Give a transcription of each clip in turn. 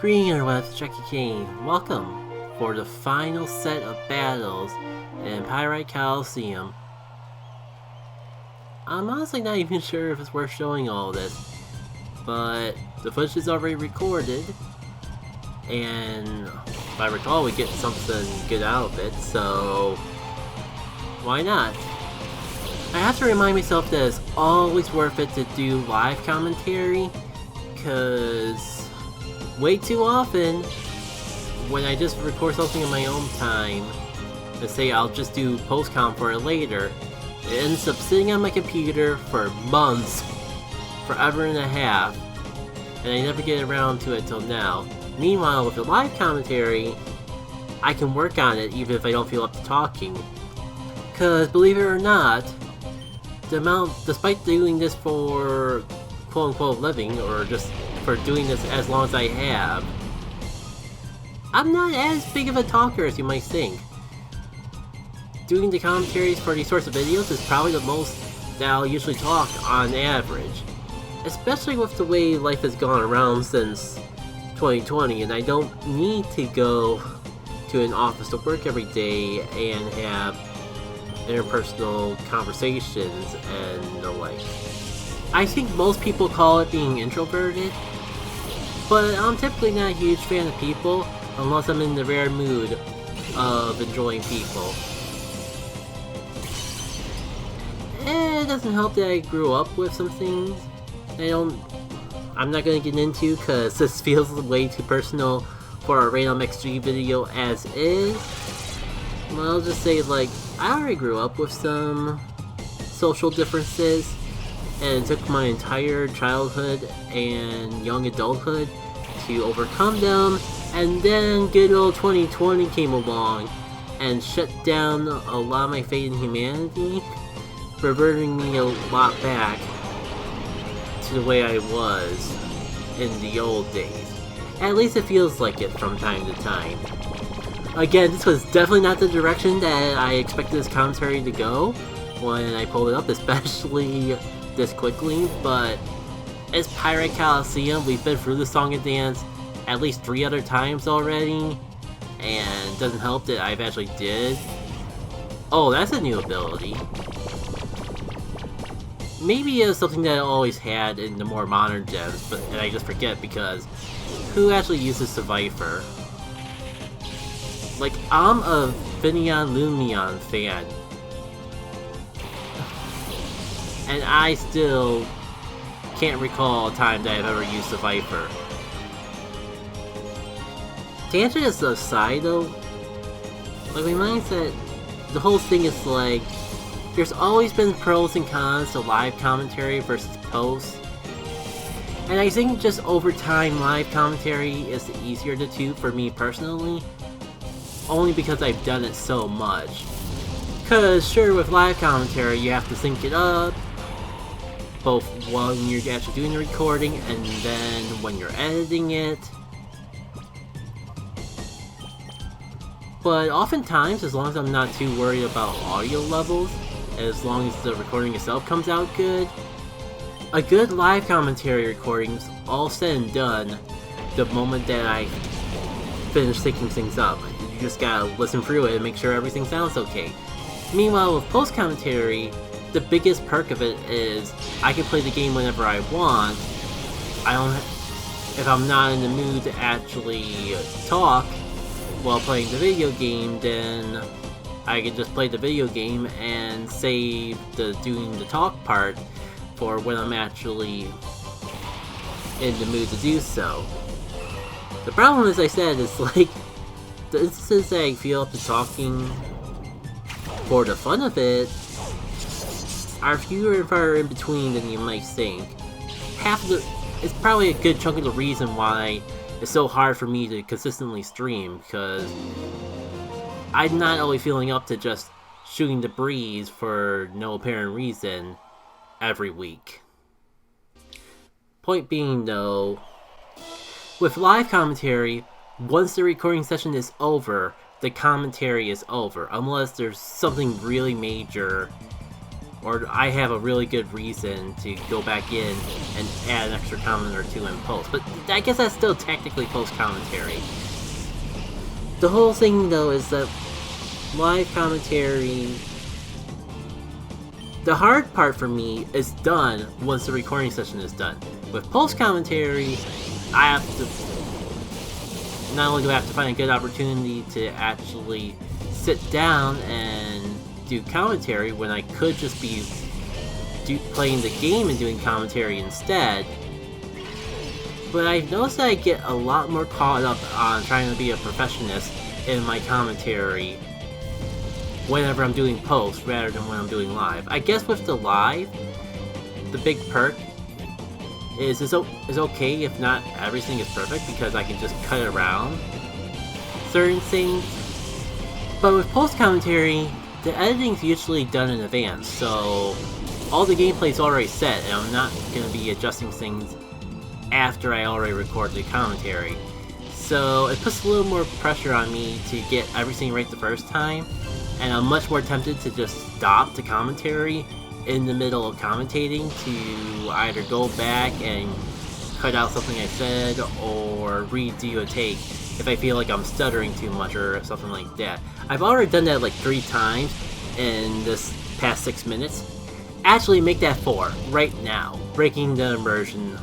Greetings with Jackie Kane. Welcome for the final set of battles in Pyrite Colosseum. I'm honestly not even sure if it's worth showing all this, but the footage is already recorded, and if I recall we get something good out of it, so why not? I have to remind myself that it's always worth it to do live commentary, because way too often, when I just record something in my own time, and say I'll just do post-com for it later, it ends up sitting on my computer for months, forever and a half, and I never get around to it till now. Meanwhile, with the live commentary, I can work on it even if I don't feel up to talking. Cause believe it or not, despite doing this for quote-unquote living, or just for doing this as long as I have, I'm not as big of a talker as you might think. Doing the commentaries for these sorts of videos is probably the most that I'll usually talk on average. Especially with the way life has gone around since 2020, and I don't need to go to an office to work every day and have interpersonal conversations and the like. I think most people call it being introverted, but I'm typically not a huge fan of people unless I'm in the rare mood of enjoying people. It doesn't help that I grew up with some things I'm not gonna get into because this feels way too personal for a random XG video as is. But I'll just say, like, I already grew up with some social differences, and it took my entire childhood and young adulthood to overcome them, and then good old 2020 came along and shut down a lot of my faith in humanity, reverting me a lot back to the way I was in the old days. At least it feels like it from time to time. Again, this was definitely not the direction that I expected this commentary to go when I pulled it up, especially this quickly, but it's Pyrite Colosseum. We've been through the song and dance at least 3 other times already, and it doesn't help that I've actually did. Oh, that's a new ability. Maybe it's something that I always had in the more modern gens, but I just forget because who actually uses Survivor? Like, I'm a Finion Lumion fan, and I still can't recall a time that I've ever used Survivor. To answer this aside though, like, my mindset, the whole thing is like, there's always been pros and cons to live commentary versus post. And I think just over time, live commentary is the easier of the two for me personally. Only because I've done it so much. Cause sure, with live commentary you have to sync it up, both when you're actually doing the recording and then when you're editing it. But oftentimes, as long as I'm not too worried about audio levels, as long as the recording itself comes out good, a good live commentary recording is all said and done the moment that I finish syncing things up. You just gotta listen through it and make sure everything sounds okay. Meanwhile, with post commentary, the biggest perk of it is I can play the game whenever I want. If I'm not in the mood to actually talk while playing the video game, then I can just play the video game and save the doing the talk part for when I'm actually in the mood to do so. The problem, as I said, is like, the instances that I feel up to talking for the fun of it are fewer and far in between than you might think. It's probably a good chunk of the reason why it's so hard for me to consistently stream, because I'm not always feeling up to just shooting the breeze for no apparent reason every week. Point being though, with live commentary, once the recording session is over, the commentary is over, unless there's something really major or I have a really good reason to go back in and add an extra comment or two in post. But I guess that's still technically post commentary. The whole thing though is that live commentary, the hard part for me is done once the recording session is done. With post commentary, I have to, not only do I have to find a good opportunity to actually sit down and do commentary when I could just be playing the game and doing commentary instead, but I've noticed that I get a lot more caught up on trying to be a perfectionist in my commentary whenever I'm doing post rather than when I'm doing live. I guess with the live, the big perk is it's okay if not everything is perfect, because I can just cut around certain things. But with post commentary, the editing's usually done in advance, so all the gameplay's already set, and I'm not going to be adjusting things after I already recorded the commentary. So it puts a little more pressure on me to get everything right the first time, and I'm much more tempted to just stop the commentary in the middle of commentating to either go back and cut out something I said or redo a take if I feel like I'm stuttering too much or something like that. I've already done that like 3 times in this past 6 minutes. Actually, make that 4 right now. Breaking the immersion.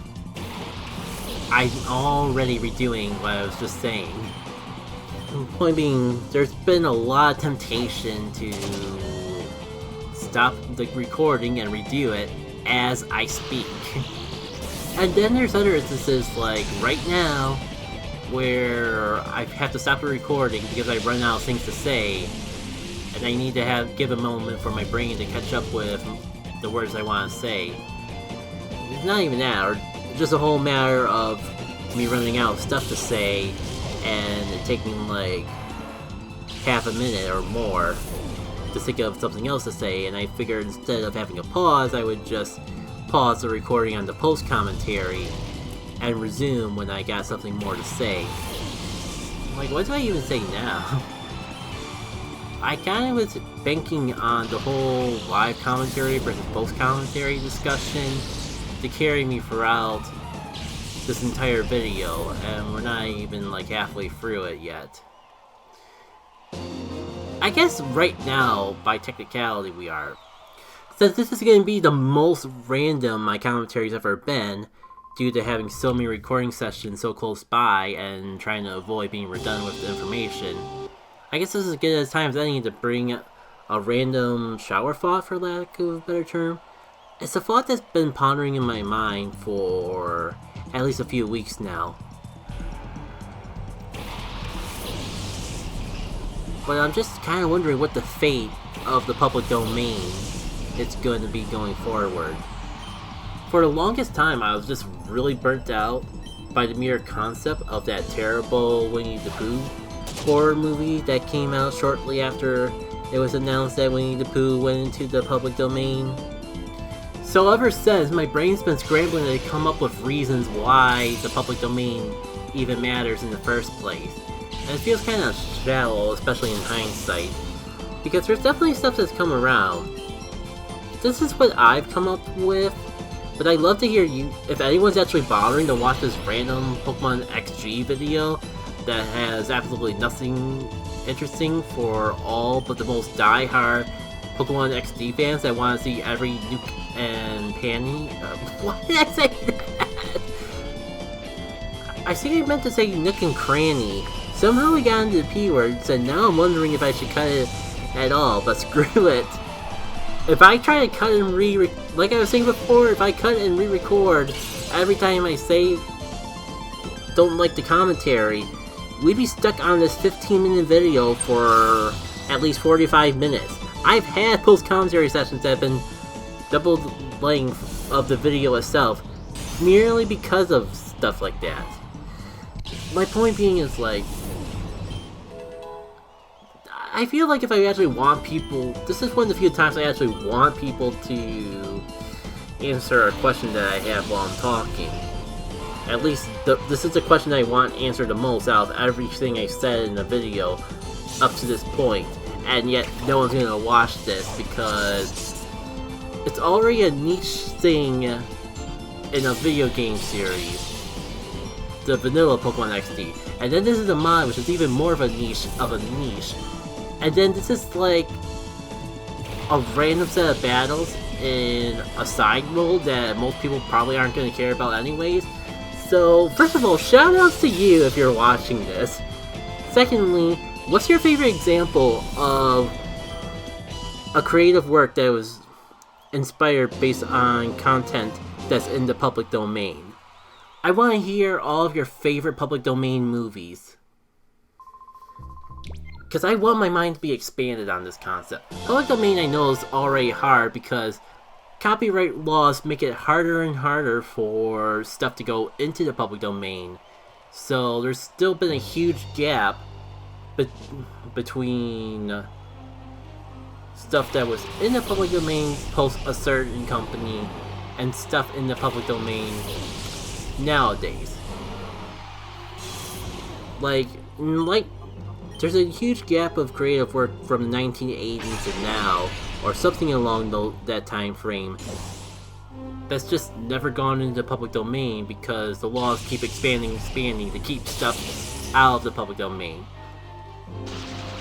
I'm already redoing what I was just saying. Point being, there's been a lot of temptation to stop the recording and redo it as I speak. And then there's other instances like right now where I have to stop the recording because I run out of things to say, and I need to give a moment for my brain to catch up with the words I want to say. It's not even that, or just a whole matter of me running out of stuff to say and it taking like half a minute or more to think of something else to say, and I figured instead of having a pause, I would just pause the recording on the post commentary and resume when I got something more to say. Like, what do I even say now? I kind of was banking on the whole live commentary versus post commentary discussion to carry me throughout this entire video, and we're not even like halfway through it yet. I guess right now, by technicality, we are. Since this is going to be the most random my commentary's ever been, due to having so many recording sessions so close by and trying to avoid being redundant with the information, I guess this is as good as time as any to bring a random shower thought, for lack of a better term. It's a thought that's been pondering in my mind for at least a few weeks now. But I'm just kind of wondering what the fate of the public domain is going to be going forward. For the longest time, I was just really burnt out by the mere concept of that terrible Winnie the Pooh horror movie that came out shortly after it was announced that Winnie the Pooh went into the public domain. So ever since, my brain's been scrambling to come up with reasons why the public domain even matters in the first place. And it feels kind of shallow, especially in hindsight, because there's definitely stuff that's come around. This is what I've come up with, but I'd love to hear you, if anyone's actually bothering to watch this random Pokémon XG video that has absolutely nothing interesting for all but the most die-hard Pokémon XD fans that want to see every nuke and panty. Why did I say that? I think I meant to say nook and cranny. Somehow we got into the P words, and now I'm wondering if I should cut it at all, but screw it. If I try to cut and like I was saying before, if I cut and re-record every time I say don't like the commentary, we'd be stuck on this 15-minute video for at least 45 minutes. I've had post-commentary sessions that have been double the length of the video itself, merely because of stuff like that. My point being is, like, I feel like if I actually want people, this is one of the few times I actually want people to answer a question that I have while I'm talking. At least, this is the question I want answered the most out of everything I said in the video up to this point. And yet, no one's gonna watch this because it's already a niche thing in a video game series. The vanilla Pokemon XD. And then this is a mod, which is even more of a niche And then this is like a random set of battles in a side role that most people probably aren't going to care about anyways. So, first of all, shoutouts to you if you're watching this. Secondly, what's your favorite example of a creative work that was inspired based on content that's in the public domain? I want to hear all of your favorite public domain movies. Because I want my mind to be expanded on this concept. Public domain I know is already hard because copyright laws make it harder and harder for stuff to go into the public domain. So there's still been a huge gap between stuff that was in the public domain post a certain company and stuff in the public domain nowadays. Like, there's a huge gap of creative work from the 1980s to now, or something along that time frame, that's just never gone into the public domain because the laws keep expanding to keep stuff out of the public domain.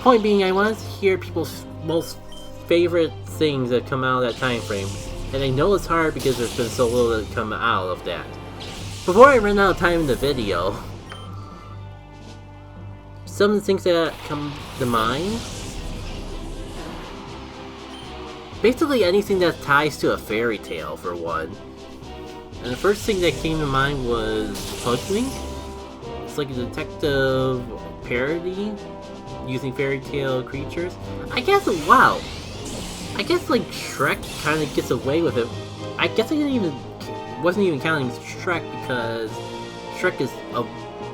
Point being, I want to hear people's most favorite things that come out of that time frame, and I know it's hard because there's been so little that come out of that. Before I run out of time in the video, some of the things that come to mind, basically anything that ties to a fairy tale, for one. And the first thing that came to mind was Hoodwink. It's like a detective parody using fairy tale creatures. I guess, wow. I guess like Shrek kind of gets away with it. I guess I wasn't even counting Shrek because Shrek is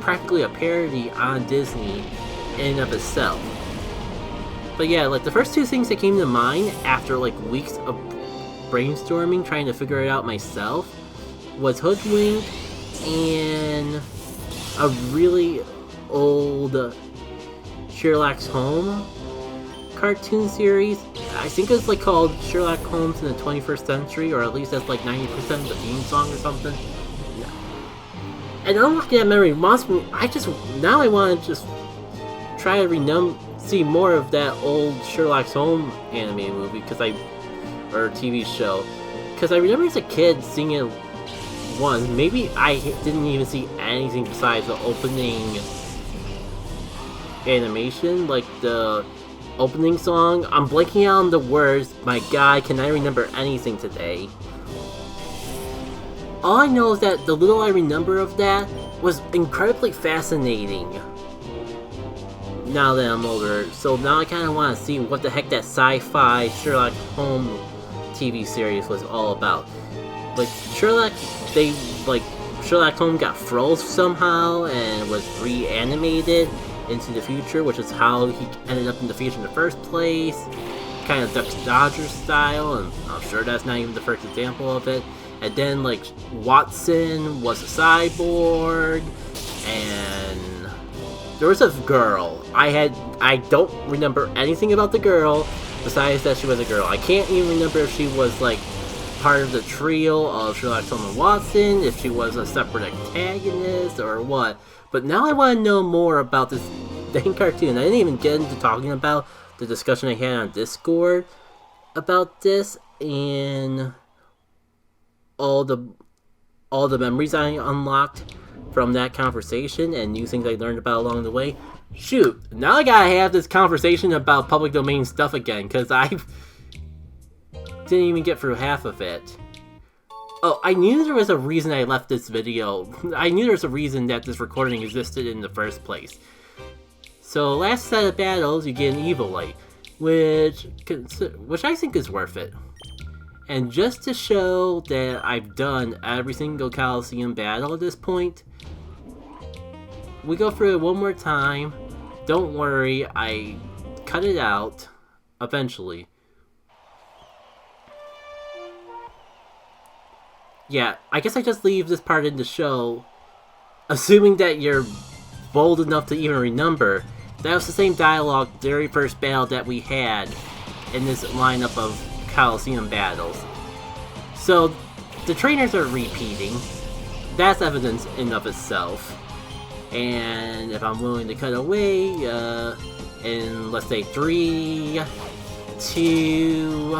practically a parody on Disney in and of itself. But yeah, like the first two things that came to mind after like weeks of brainstorming trying to figure it out myself was Hoodwink and a really old Sherlock Holmes cartoon series. I think it's like called Sherlock Holmes in the 21st Century, or at least that's like 90% of the theme song or something. Yeah. And unlocking that memory reminds me, now I want to just try to see more of that old Sherlock Holmes animated movie, or TV show, because I remember as a kid seeing it once. Maybe I didn't even see anything besides the opening animation, like the opening song. I'm blanking out on the words. My god, can I remember anything today? All I know is that the little I remember of that was incredibly fascinating. Now that I'm older, so now I kind of want to see what the heck that sci-fi Sherlock Holmes TV series was all about. Like Sherlock Holmes got froze somehow and was reanimated into the future, which is how he ended up in the future in the first place. Kind of Duck Dodgers style, and I'm sure that's not even the first example of it. And then like Watson was a cyborg, and there was a girl. I don't remember anything about the girl besides that she was a girl. I can't even remember if she was like part of the trio of Sherlock Holmes and Watson, if she was a separate antagonist or what. But now I want to know more about this dang cartoon. I didn't even get into talking about the discussion I had on Discord about this and all the memories I unlocked from that conversation and new things I learned about along the way. Shoot, now I gotta have this conversation about public domain stuff again, because I didn't even get through half of it. Oh, I knew there was a reason I left this video. I knew there was a reason that this recording existed in the first place. So, last set of battles, you get an Evilite, which I think is worth it. And just to show that I've done every single Colosseum battle at this point, we go through it one more time. Don't worry, I cut it out eventually. Yeah, I guess I just leave this part in the show, assuming that you're bold enough to even remember. That was the same dialogue, the very first battle that we had in this lineup of Colosseum battles. So, the trainers are repeating. That's evidence in of itself. And if I'm willing to cut away, in let's say 3, 2,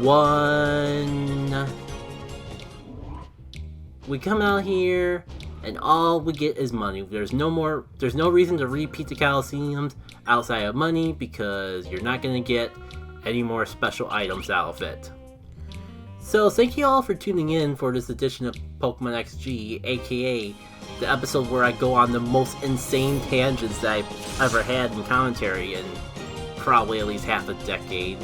1, we come out here, and all we get is money. There's no reason to repeat the Colosseums outside of money, because you're not going to get any more special items out of it. So thank you all for tuning in for this edition of Pokemon XG, aka the episode where I go on the most insane tangents that I've ever had in commentary in probably at least half a decade.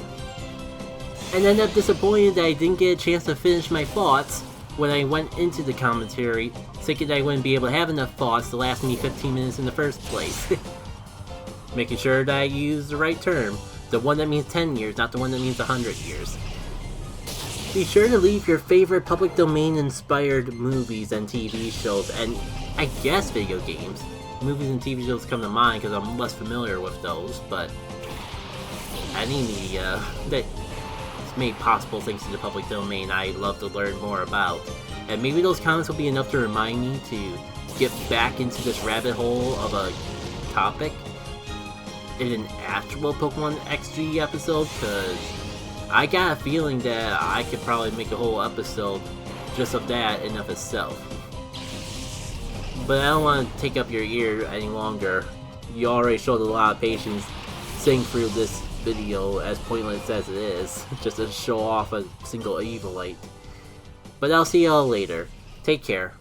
And ended up disappointed that I didn't get a chance to finish my thoughts when I went into the commentary, thinking that I wouldn't be able to have enough thoughts to last me 15 minutes in the first place. Making sure that I use the right term, the one that means 10 years, not the one that means 100 years. Be sure to leave your favorite public domain inspired movies and TV shows, and I guess video games. Movies and TV shows come to mind because I'm less familiar with those, but any media that's made possible thanks to the public domain I'd love to learn more about. And maybe those comments will be enough to remind me to get back into this rabbit hole of a topic in an actual Pokemon XG episode, because I got a feeling that I could probably make a whole episode just of that in of itself. But I don't want to take up your ear any longer. You already showed a lot of patience sitting through this video, as pointless as it is, just to show off a single Evilite. But I'll see y'all later. Take care.